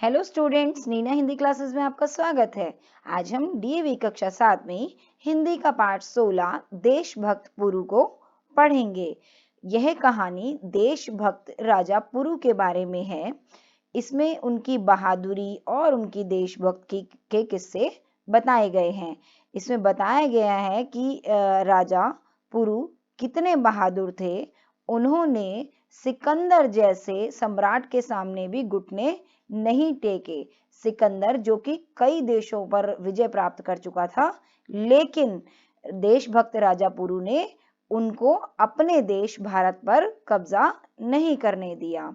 Hello students, Neena Hindi classes में आपका स्वागत है। आज हम डीएवी कक्षा 7 में हिंदी का पाठ 16 देशभक्त पुरु को पढ़ेंगे। यह कहानी देशभक्त राजा पुरु के बारे में है। इसमें उनकी बहादुरी और उनकी देशभक्ति के किस्से बताए गए हैं। इसमें बताया गया है कि राजा पुरु कितने बहादुर थे। उन्होंने सिकंदर जैसे सम्राट के सामने भी घुटने नहीं टेके। सिकंदर जो कि कई देशों पर विजय प्राप्त कर चुका था, लेकिन देशभक्त राजा पुरु ने उनको अपने देश भारत पर कब्जा नहीं करने दिया।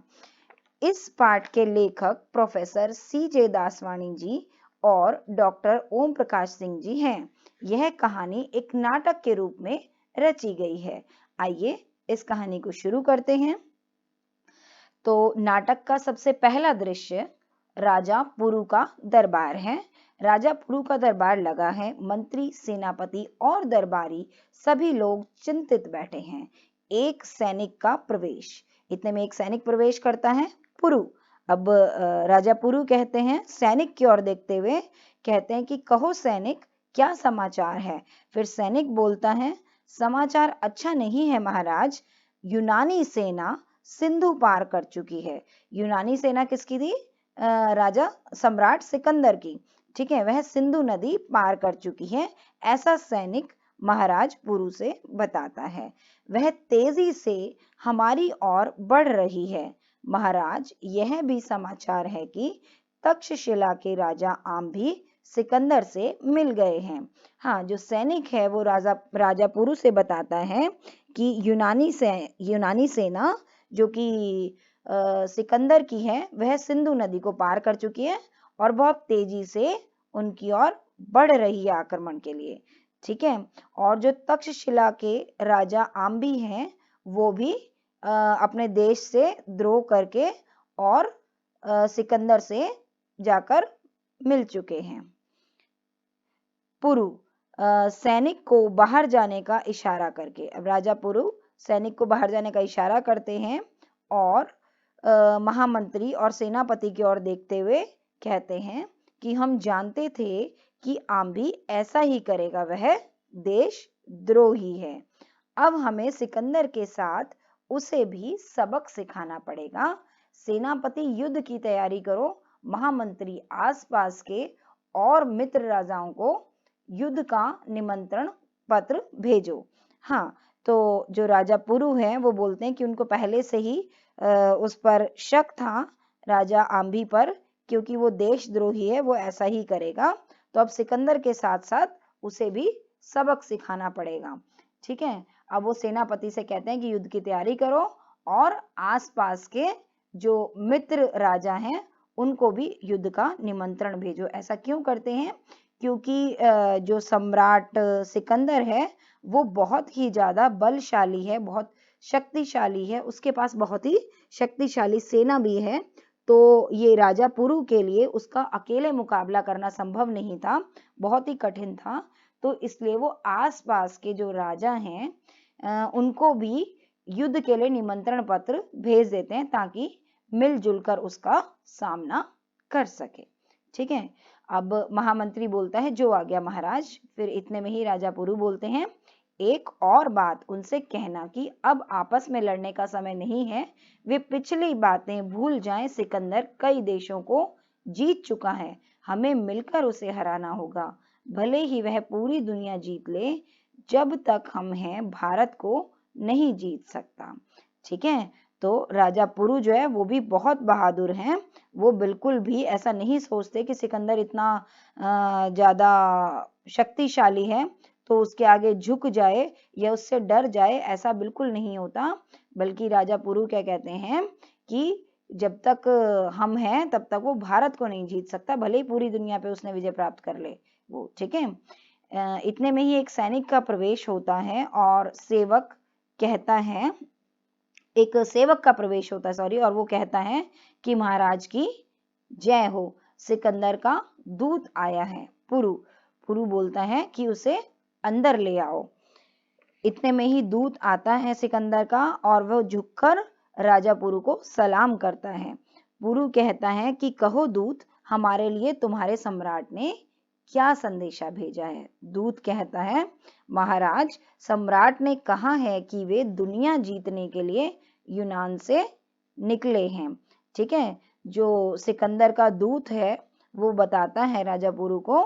इस पाठ के लेखक प्रोफेसर CJ दासवानी जी और डॉक्टर ओम प्रकाश सिंह जी हैं। यह कहानी एक नाटक के रूप में रची गई है। आइए इस कहानी को शुरू करते हैं। तो नाटक का सबसे पहला दृश्य राजा पुरु का दरबार है। राजा पुरु का दरबार लगा है। मंत्री, सेनापति और दरबारी सभी लोग चिंतित बैठे हैं। एक सैनिक का प्रवेश। इतने में एक सैनिक प्रवेश करता है पुरु। अब राजा पुरु कहते हैं, सैनिक की ओर देखते हुए कहते हैं कि कहो सैनिक, क्या समाचार है। फिर सैनिक बोलता है, समाचार अच्छा नहीं है महाराज। यूनानी सेना सिंधु पार कर चुकी है। यूनानी सेना किसकी थी? राजा सम्राट सिकंदर की। ठीक है, वह सिंधु नदी पार कर चुकी है, ऐसा सैनिक महाराज पुरु से बताता है। वह तेजी से हमारी ओर बढ़ रही है। महाराज, यह भी समाचार है कि तक्षशिला के राजा आम भी सिकंदर से मिल गए हैं। हाँ, जो सैनिक है वो राजा पुरु से बताता है कि यूनानी सेना जो कि सिकंदर की है, वह सिंधु नदी को पार कर चुकी है और बहुत तेजी से उनकी ओर बढ़ रही है आक्रमण के लिए। ठीक है, और जो तक्षशिला के राजा आम्बी हैं, वो भी अपने देश से द्रोह करके और सिकंदर से जाकर मिल चुके हैं। पुरु सैनिक को बाहर जाने का इशारा करके, अब राजा पुरु सैनिक को बाहर जाने का इशारा करते हैं और महामंत्री और सेनापति की ओर देखते हुए कहते हैं कि हम जानते थे कि आम्बी ऐसा ही करेगा, वह देशद्रोही है। अब हमें सिकंदर के साथ उसे भी सबक सिखाना पड़ेगा। सेनापति, युद्ध की तैयारी करो। महामंत्री, आसपास के और मित्र राजाओं को युद्ध का निमंत्रण पत्र भेजो। हाँ, तो जो राजा पुरु हैं वो बोलते हैं कि उनको पहले से ही उस पर शक था, राजा आम्बी पर, क्योंकि वो देशद्रोही है, वो ऐसा ही करेगा। तो अब सिकंदर के साथ साथ उसे भी सबक सिखाना पड़ेगा। ठीक है, अब वो सेनापति से कहते हैं कि युद्ध की तैयारी करो और आसपास के जो मित्र राजा हैं उनको भी युद्ध का निमंत्रण भेजो। ऐसा क्यों करते हैं? क्योंकि जो सम्राट सिकंदर है वो बहुत ही ज्यादा बलशाली है, बहुत शक्तिशाली है, उसके पास बहुत ही शक्तिशाली सेना भी है। तो ये राजा पुरु के लिए उसका अकेले मुकाबला करना संभव नहीं था, बहुत ही कठिन था। तो इसलिए वो आसपास के जो राजा हैं उनको भी युद्ध के लिए निमंत्रण पत्र भेज देते हैं ताकि मिलजुल कर उसका सामना कर सके। ठीक है, अब महामंत्री बोलता है, जो आ गया महाराज। फिर इतने में ही राजा पुरु बोलते हैं, एक और बात उनसे कहना कि अब आपस में लड़ने का समय नहीं है, वे पिछली बातें भूल जाएं। सिकंदर कई देशों को जीत चुका है, हमें मिलकर उसे हराना होगा। भले ही वह पूरी दुनिया जीत ले, जब तक हम हैं भारत को नहीं जीत सकता। ठीक है, तो राजा पुरु जो है वो भी बहुत बहादुर हैं। वो बिल्कुल भी ऐसा नहीं सोचते कि सिकंदर इतना ज्यादा शक्तिशाली है तो उसके आगे झुक जाए या उससे डर जाए, ऐसा बिल्कुल नहीं होता। बल्कि राजा पुरु क्या कहते हैं कि जब तक हम हैं तब तक वो भारत को नहीं जीत सकता, भले ही पूरी दुनिया पे उसने विजय प्राप्त कर ले वो। ठीक है, इतने में ही एक सैनिक का प्रवेश होता है और सेवक का प्रवेश होता है, सॉरी, और वो कहता है कि महाराज की जय हो, सिकंदर का दूत आया है। पुरु बोलता है कि उसे अंदर ले आओ। इतने में ही दूत आता है सिकंदर का और वह झुककर राजा पुरु को सलाम करता है। पुरु कहता है कि कहो दूत, हमारे लिए तुम्हारे सम्राट ने क्या संदेशा भेजा है। दूत कहता है, महाराज, सम्राट ने कहा है कि वे दुनिया जीतने के लिए यूनान से निकले हैं। ठीक है, जो सिकंदर का दूत है वो बताता है राजा पुरु को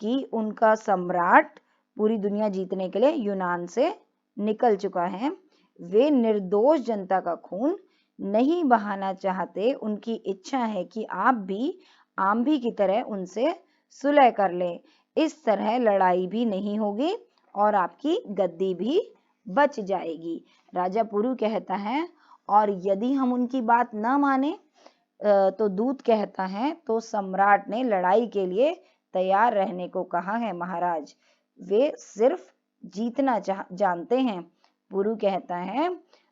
कि उनका सम्राट पूरी दुनिया जीतने के लिए यूनान से निकल चुका है। वे निर्दोष जनता का खून नहीं बहाना चाहते। उनकी इच्छा है कि आप भी आंधी की तरह उनसे सुलह कर ले। इस तरह लड़ाई भी नहीं होगी और आपकी गद्दी भी बच जाएगी। राजा पुरु कहता है, और यदि हम उनकी बात न माने, तो दूत कहता है, तो सम्राट ने लड़ाई के लिए तैयार रहने को कहा है महाराज, वे सिर्फ जीतना जानते हैं। पुरु कहता है,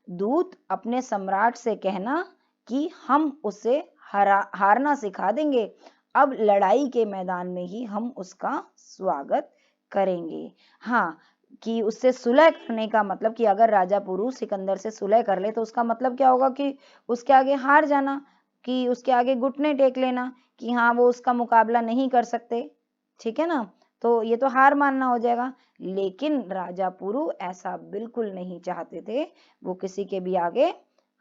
दूत, अपने सम्राट से कहना कि हम उसे हारना सिखा देंगे। अब लड़ाई के मैदान में ही हम उसका स्वागत करेंगे। हाँ, कि उससे सुलह करने का मतलब कि अगर राजा पुरु सिकंदर से सुलह कर ले तो उसका मतलब क्या होगा कि उसके आगे हार जाना, कि उसके आगे घुटने टेक लेना कि हाँ वो उसका मुकाबला नहीं कर सकते। ठीक है ना, तो ये तो हार मानना हो जाएगा। लेकिन राजा पुरु ऐसा बिल्कुल नहीं चाहते थे। वो किसी के भी आगे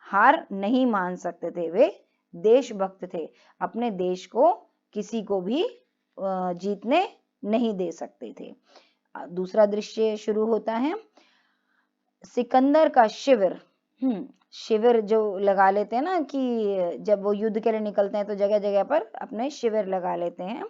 हार नहीं मान सकते थे। वे देशभक्त थे, अपने देश को किसी को भी जीतने नहीं दे सकते थे। दूसरा दृश्य शुरू होता है। सिकंदर का शिविर। शिविर जो लगा लेते हैं ना, कि जब वो युद्ध के लिए निकलते हैं तो जगह जगह पर अपने शिविर लगा लेते हैं।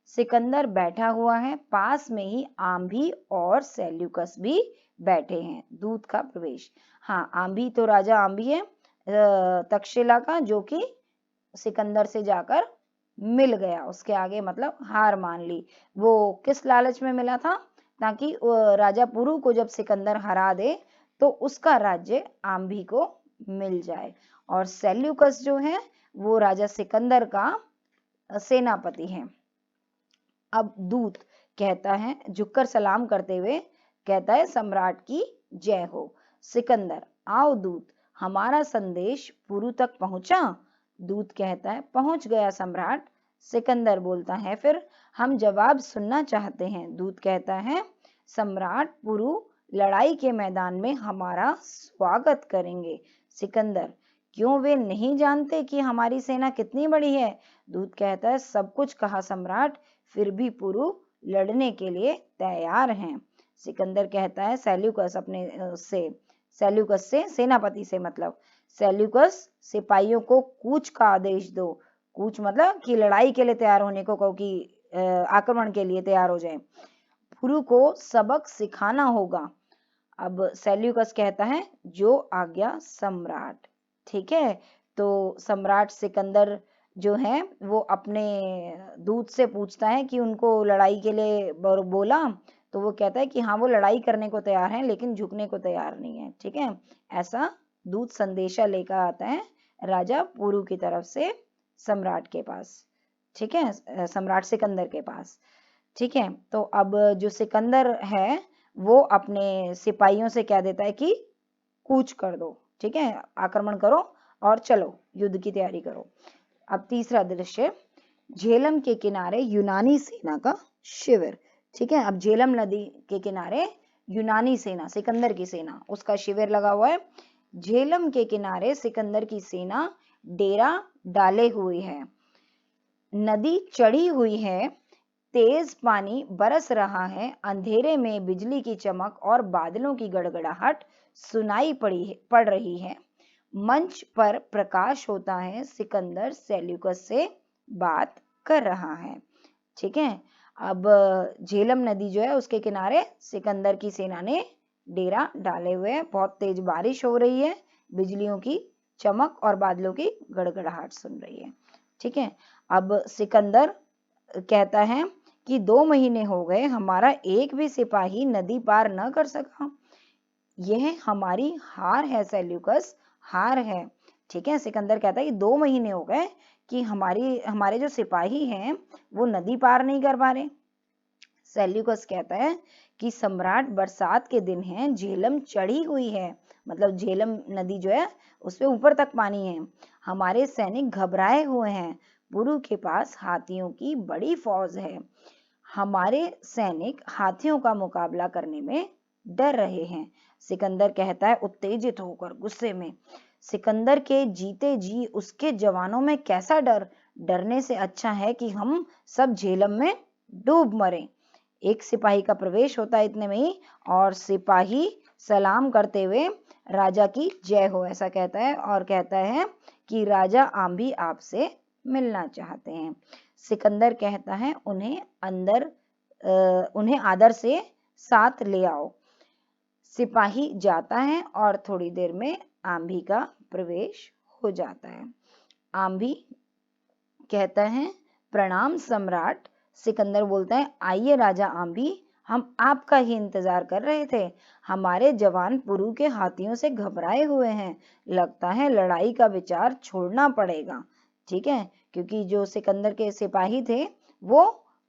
सिकंदर बैठा हुआ है, पास में ही आंभी और सेल्यूकस भी बैठे हैं। दूत का प्रवेश। हाँ, आंभी तो राजा आंभी है तक्षशिला का, जो कि सिकंदर से जाकर मिल गया, उसके आगे मतलब हार मान ली। वो किस लालच में मिला था, ताकि राजा पुरु को जब सिकंदर हरा दे तो उसका राज्य आंभी को मिल जाए। और सेल्यूकस जो है वो राजा सिकंदर का सेनापति है। अब दूत कहता है, झुककर सलाम करते हुए कहता है, सम्राट की जय हो। सिकंदर, आओ दूत, हमारा संदेश पुरु तक पहुंचा। दूत कहता है, पहुंच गया सम्राट। सिकंदर बोलता है, फिर हम जवाब सुनना चाहते हैं। दूत कहता है, सम्राट पुरु लड़ाई के मैदान में हमारा स्वागत करेंगे। सिकंदर, क्यों, वे नहीं जानते कि हमारी सेना कितनी बड़ी है? दूत कहता है, सब कुछ कहा सम्राट, फिर भी पुरु लड़ने के लिए तैयार हैं। सिकंदर कहता है, सेल्यूकस से सेनापति से मतलब, सेल्यूकस, सिपाहियों को कूच का आदेश दो। कूच मतलब कि लड़ाई के लिए तैयार होने को कहो, कि आक्रमण के लिए तैयार हो जाए। पुरु को सबक सिखाना होगा। अब सेल्यूकस कहता है, जो आज्ञा सम्राट। ठीक है, तो सम्राट सिकंदर जो है वो अपने दूत से पूछता है कि उनको लड़ाई के लिए बोला, तो वो कहता है कि हाँ वो लड़ाई करने को तैयार है लेकिन झुकने को तैयार नहीं है। ठीक है, ऐसा दूत संदेशा लेकर आता है राजा पुरु की तरफ से सम्राट के पास। ठीक है, सम्राट सिकंदर के पास। ठीक है, तो अब जो सिकंदर है वो अपने सिपाहियों से कह देता है कि कूच कर दो। ठीक है, आक्रमण करो और चलो युद्ध की तैयारी करो। अब तीसरा दृश्य, झेलम के किनारे यूनानी सेना का शिविर। ठीक है, अब झेलम नदी के किनारे यूनानी सेना, सिकंदर की सेना, उसका शिविर लगा हुआ है। झेलम के किनारे सिकंदर की सेना डेरा डाले हुई है। नदी चढ़ी हुई है, तेज पानी बरस रहा है। अंधेरे में बिजली की चमक और बादलों की गड़गड़ाहट सुनाई पड़ रही है। मंच पर प्रकाश होता है। सिकंदर सेल्यूकस से बात कर रहा है। ठीक है, अब झेलम नदी जो है उसके किनारे सिकंदर की सेना ने डेरा डाले हुए हैं। बहुत तेज बारिश हो रही है, बिजलियों की चमक और बादलों की गड़गड़ाहट सुन रही है। ठीक है, अब सिकंदर कहता है कि 2 महीने हो गए, हमारा एक भी सिपाही नदी पार न कर सका। यह हमारी हार है सेल्यूकस, हार है। ठीक है, सिकंदर कहता है कि 2 महीने हो गए कि हमारे जो सिपाही हैं वो नदी पार नहीं कर पा रहे। सेल्यूकस कहता है कि सम्राट, बरसात के दिन हैं, झेलम चढ़ी हुई है, मतलब झेलम नदी जो है उसपे ऊपर तक पानी है। हमारे सैनिक घबराए हुए हैं। पुरु के पास हाथियों की बड़ी फौज है। हमारे सैनिक हाथियों का मुकाबला करने में डर रहे हैं। सिकंदर कहता है उत्तेजित होकर, गुस्से में। सिकंदर के जीते जी उसके जवानों में कैसा डर। डरने से अच्छा है कि हम सब झेलम में डूब मरें। एक सिपाही का प्रवेश होता है इतने में ही, और सिपाही सलाम करते हुए राजा की जय हो ऐसा कहता है, और कहता है कि राजा आम्भी आपसे मिलना चाहते हैं। सिकंदर कहता है उन्हें आदर से साथ ले आओ। सिपाही जाता है और थोड़ी देर में आम्भी का प्रवेश हो जाता है। आम्भी कहता है प्रणाम सम्राट। सिकंदर बोलता है आइए राजा आम्भी, हम आपका ही इंतजार कर रहे थे। हमारे जवान पुरु के हाथियों से घबराए हुए हैं। लगता है लड़ाई का विचार छोड़ना पड़ेगा। ठीक है, क्योंकि जो सिकंदर के सिपाही थे वो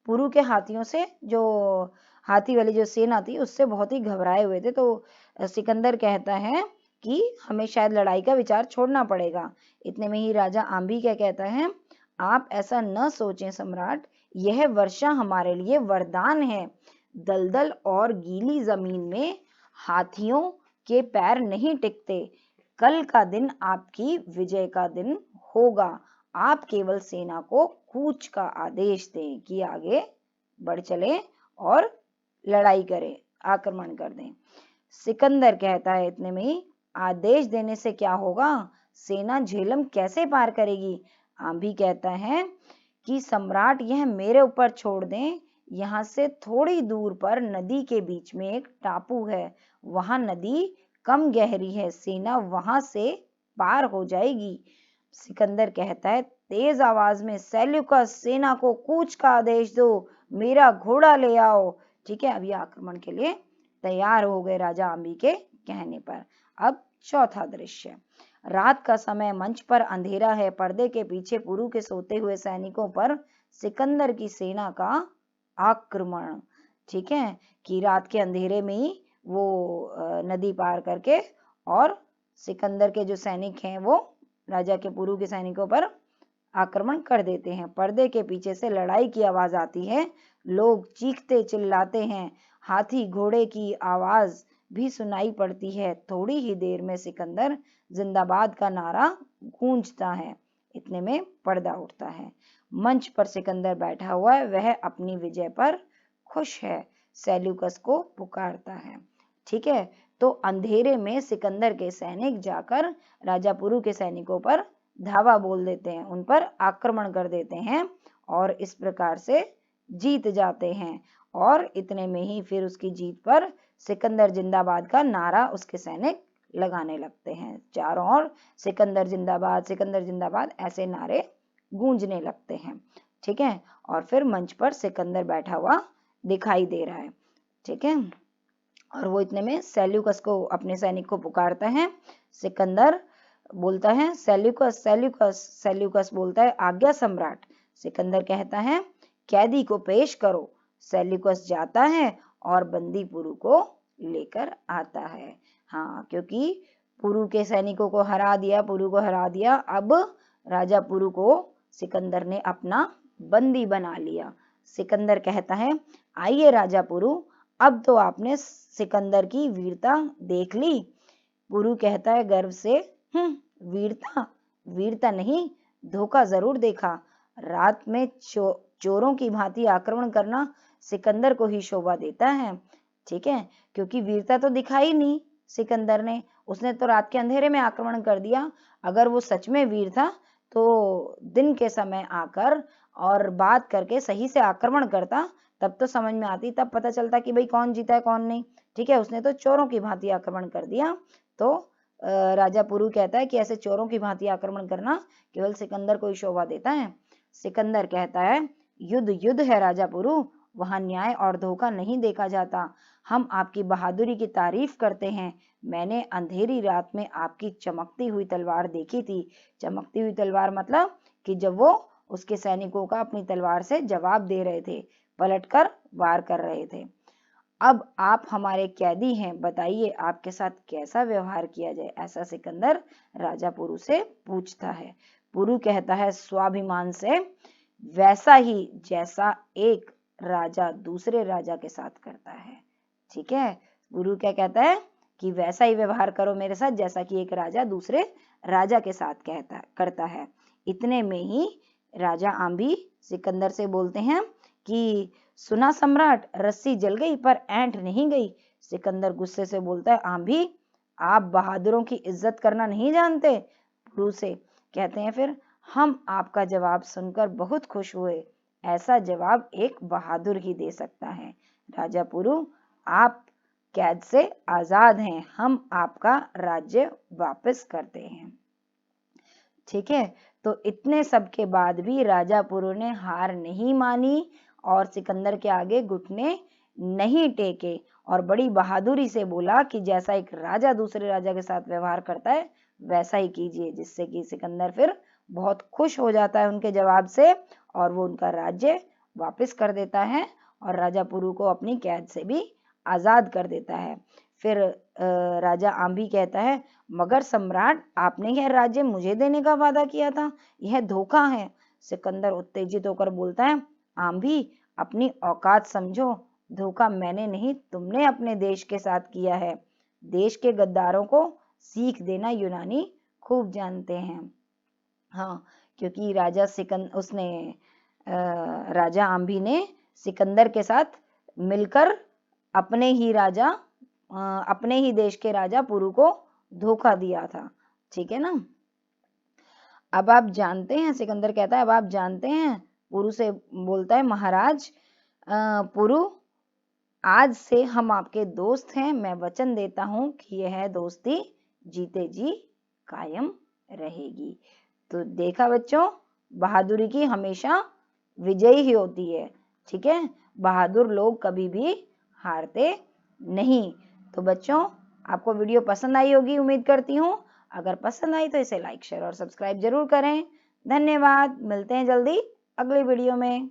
पुरु के हाथियों से, जो हाथी वाली जो सेना थी उससे बहुत ही घबराए हुए थे। तो सिकंदर कहता है कि हमें शायद लड़ाई का विचार छोड़ना पड़ेगा। इतने में ही राजा आम्भी क्या कहता है, आप ऐसा न सोचें सम्राट, यह वर्षा हमारे लिए वरदान है। दलदल और गीली जमीन में हाथियों के पैर नहीं टिकते। कल का दिन आपकी विजय का दिन होगा। आप केवल सेना को कूच का आदेश दें कि आगे बढ़ चले और लड़ाई करें, आक्रमण कर दें। सिकंदर कहता है इतने में ही, आदेश देने से क्या होगा, सेना झेलम कैसे पार करेगी। आम्भी कहता है कि सम्राट यह मेरे ऊपर छोड़ दें। यहाँ से थोड़ी दूर पर नदी के बीच में एक टापू है, वहां नदी कम गहरी है, सेना वहां से पार हो जाएगी। सिकंदर कहता है तेज आवाज में, सेल्यूकस सेना को कूच का आदेश दो, मेरा घोड़ा ले आओ। ठीक है, अब ये आक्रमण के लिए तैयार हो गए राजा आम्भी के कहने पर। अब चौथा दृश्य। रात का समय, मंच पर अंधेरा है। पर्दे के पीछे पुरु के सोते हुए सैनिकों पर सिकंदर की सेना का आक्रमण। ठीक है, कि रात के अंधेरे में ही वो नदी पार करके और सिकंदर के जो सैनिक हैं वो राजा के पुरु के सैनिकों पर आक्रमण कर देते हैं। पर्दे के पीछे से लड़ाई की आवाज आती है, लोग चीखते चिल्लाते हैं, हाथी घोड़े की आवाज भी सुनाई पड़ती है। थोड़ी ही देर में सिकंदर जिंदाबाद का नारा गूंजता है। इतने में पर्दा उठता है। मंच पर सिकंदर बैठा हुआ है, वह अपनी विजय पर खुश है, सेल्यूकस को पुकारता है। ठीक है, तो अंधेरे में सिकंदर के सैनिक जाकर राजा पुरु के सैनिकों पर धावा बोल देते हैं, उन पर आक्रमण कर देते हैं और इस प्रकार से जीत जाते हैं। और इतने में ही फिर उसकी जीत पर सिकंदर जिंदाबाद का नारा उसके सैनिक लगाने लगते हैं। चारों ओर सिकंदर जिंदाबाद ऐसे नारे गूंजने लगते हैं। ठीक है, और फिर मंच पर सिकंदर बैठा हुआ दिखाई दे रहा है। ठीक है, और वो इतने में सेल्यूकस को, अपने सैनिक को पुकारता है। सिकंदर बोलता है सेल्यूकस सेल्यूकस। सेल्यूकस बोलता है आज्ञा सम्राट। सिकंदर कहता है कैदी को पेश करो। सेल्यूकस जाता है और बंदी पुरु को लेकर आता है। हाँ, क्योंकि पुरु के सैनिकों को हरा दिया, पुरु को हरा दिया, अब राजा पुरु को सिकंदर ने अपना बंदी बना लिया। सिकंदर कहता है आइए राजा पुरु, अब तो आपने सिकंदर की वीरता देख ली। पुरु कहता है गर्व से, वीरता वीरता नहीं, धोखा जरूर देखा। रात में चोरों की भांति आक्रमण करना सिकंदर को ही शोभा देता है। ठीक है, क्योंकि वीरता तो दिखाई नहीं सिकंदर ने, उसने तो रात के अंधेरे में आक्रमण कर दिया। अगर वो सच में वीर था तो दिन के समय आकर और बात करके सही से आक्रमण करता, तब तो समझ में आती, तब पता चलता कि भाई कौन जीता है कौन नहीं। ठीक है, उसने तो चोरों की भांति आक्रमण कर दिया। तो राजा पुरु कहता है कि ऐसे चोरों की भांति आक्रमण करना केवल सिकंदर को ही शोभा देता है। सिकंदर कहता है युद्ध युद्ध है राजा पुरु, वहां न्याय और धोखा नहीं देखा जाता। हम आपकी बहादुरी की तारीफ करते हैं। मैंने अंधेरी रात में आपकी चमकती हुई तलवार देखी थी। चमकती हुई तलवार मतलब कि जब वो उसके सैनिकों का अपनी तलवार से जवाब दे रहे थे, पलटकर वार कर रहे थे। अब आप हमारे कैदी हैं, बताइए आपके साथ कैसा व्यवहार किया जाए, ऐसा सिकंदर राजा पुरु से पूछता है। पुरु कहता है स्वाभिमान से, वैसा ही जैसा एक राजा दूसरे राजा के साथ करता है। ठीक है, पुरु क्या कहता है कि वैसा ही व्यवहार करो मेरे साथ जैसा कि एक राजा दूसरे राजा के साथ करता है। इतने में ही राजा आंबी सिकंदर से बोलते हैं कि सुना सम्राट, रस्सी जल गई पर ऐंठ नहीं गई। सिकंदर गुस्से से बोलता है आंभी, आप बहादुरों की इज्जत करना नहीं जानते। पुरु से कहते हैं फिर, हम आपका जवाब सुनकर बहुत खुश हुए, ऐसा जवाब एक बहादुर ही दे सकता है। राजा पुरु, आप कैद से आजाद हैं, हम आपका राज्य वापस करते हैं। ठीक है, तो इतने सब के बाद भी राजा पुरु ने हार नहीं मानी और सिकंदर के आगे घुटने नहीं टेके और बड़ी बहादुरी से बोला कि जैसा एक राजा दूसरे राजा के साथ व्यवहार करता है वैसा ही कीजिए, जिससे कि सिकंदर फिर बहुत खुश हो जाता है उनके जवाब से और वो उनका राज्य वापस कर देता है और राजा पुरु को अपनी कैद से भी आजाद कर देता है। फिर राजा आंबी कहता है, मगर सम्राट, आपने यह राज्य मुझे देने का वादा किया था, यह धोखा है। सिकंदर उत्तेजित होकर बोलता है, आंबी, अपनी औकात समझो, धोखा मैंने नहीं तुमने अपने देश के साथ किया है। देश के गद्दारों को सीख देना यूनानी खूब जानते हैं। हाँ, क्योंकि राजा आंबी ने सिकंदर के साथ मिलकर अपने ही देश के राजा पुरु को धोखा दिया था। ठीक है ना। अब आप जानते हैं, सिकंदर कहता है, अब आप जानते हैं, पुरु से बोलता है, महाराज पुरु, आज से हम आपके दोस्त हैं, मैं वचन देता हूं कि यह दोस्ती जीते जी कायम रहेगी। तो देखा बच्चों, बहादुरी की हमेशा विजयी ही होती है। ठीक है, बहादुर लोग कभी भी हारते नहीं। तो बच्चों, आपको वीडियो पसंद आई होगी उम्मीद करती हूँ। अगर पसंद आई तो इसे लाइक, शेयर और सब्सक्राइब जरूर करें। धन्यवाद, मिलते हैं जल्दी अगली वीडियो में।